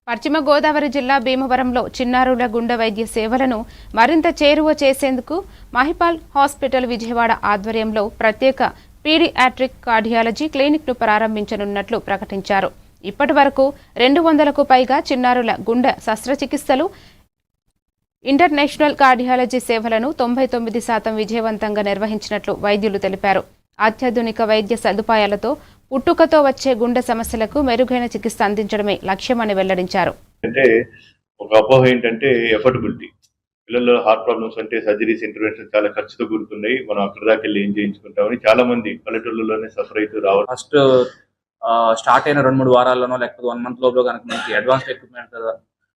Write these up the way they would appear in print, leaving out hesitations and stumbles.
పశ్చిమ గోదావరి జిల్లా భీమవరంలో చిన్నారుల గుండె వైద్య సేవలను మరింత చేరువ చేసేందుకు మహిపాల్ హాస్పిటల్ విజయవాడ ఆధ్వర్యంలో ప్రత్యేక పీడియాట్రిక్ కార్డియాలజీ క్లినిక్ను ప్రారంభించనున్నట్లు ప్రకటించారు. ఇప్పటివరకు 200కు పైగా చిన్నారుల గుండె శస్త్రచికిత్సలు, ఇంటర్నేషనల్ కార్డియాలజీ సేవలను 99% విజయవంతంగా నిర్వహించినట్లు వైద్యులు తెలిపారు. అత్యాధునిక వైద్య సదుపాయాలతో పుట్టుకతో వచ్చే గుండె సమస్యలకు మెరుగైన చికిత్స అందించడమే లక్ష్యమని వెల్లడించారు. అంటే ఒక అపోహ ఏంటంటే ఎఫర్డబిలిటీ. పిల్లల్లో హార్ట్ ప్రాబ్లమ్స్ అంటే సర్జరీస్, ఇంటర్వెన్షన్ చాలా ఖర్చుతో కూడుకున్నాయి. మనం అక్కడ దాకా వెళ్ళి ఏం చేయించుకుంటామని చాలా మంది పల్లెటూళ్ళలోనే సఫర్ అవుతూ రావడం. ఫస్ట్ స్టార్ట్ అయిన 2-3 వారాల్లోనో లేకపోతే 1 మంత్ లోపల కనుక మనకి అడ్వాన్స్డ్ ఎక్విప్మెంట్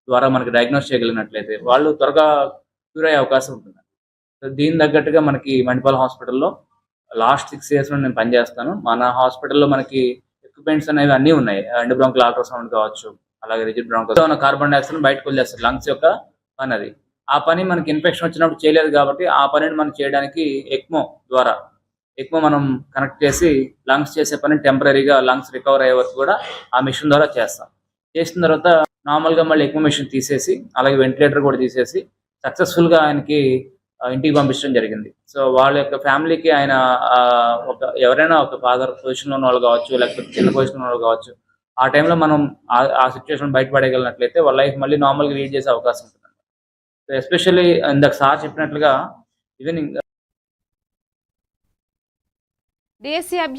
ద్వారా మనకి డయాగ్నోస్ చేయగలిగినట్లయితే వాళ్ళు త్వరగా క్యూర్ అయ్యే అవకాశం ఉంటుంది. దీని తగ్గట్టుగా మనకి మణిపాల్ హాస్పిటల్లో లాస్ట్ 6 years నుండి నేను పనిచేస్తాను. మన హాస్పిటల్లో మనకి ఎక్విప్మెంట్స్ అనేవి అన్నీ ఉన్నాయి. ఎండ్ బ్రాంకిల్ అల్ట్రాసౌండ్ కావచ్చు, అలాగే రిజిడ్ బ్రాంకిల్ ఉన్న కార్బన్ డైఆక్సైడ్ బయటకు వదిలేస్తారు. లంగ్స్ యొక్క పని అది. ఆ పని మనకి ఇన్ఫెక్షన్ వచ్చినప్పుడు చేయలేదు కాబట్టి ఆ పనిని మనం చేయడానికి ఎక్మో ద్వారా మనం కనెక్ట్ చేసి లంగ్స్ చేసే పని టెంపరీగా లంగ్స్ రికవర్ అయ్యే వరకు కూడా ఆ మిషన్ ద్వారా చేస్తాం. చేసిన తర్వాత నార్మల్గా మళ్ళీ ఎక్మో మిషన్ తీసేసి అలాగే వెంటిలేటర్ కూడా తీసేసి సక్సెస్ఫుల్గా ఆయనకి ఇంటికి పంపించడం జరిగింది. సో వాళ్ళ యొక్క ఫ్యామిలీకి ఆయన ఎవరైనా ఒక ఫాదర్ పొజిషన్లో ఉన్న వాళ్ళు కావచ్చు, లేకపోతే చిన్న పొజిషన్లో ఉన్న వాళ్ళు కావచ్చు, ఆ టైంలో మనం ఆ సిచ్యువేషన్ బయటపడగలిగినట్లయితే వాళ్ళ లైఫ్ మళ్ళీ నార్మల్గా లీడ్ చేసే అవకాశం ఉంటుంది. సో ఎస్పెషల్లీ ఇందాక సార్ చెప్పినట్లుగా ఈవెన్ డిఎస్సి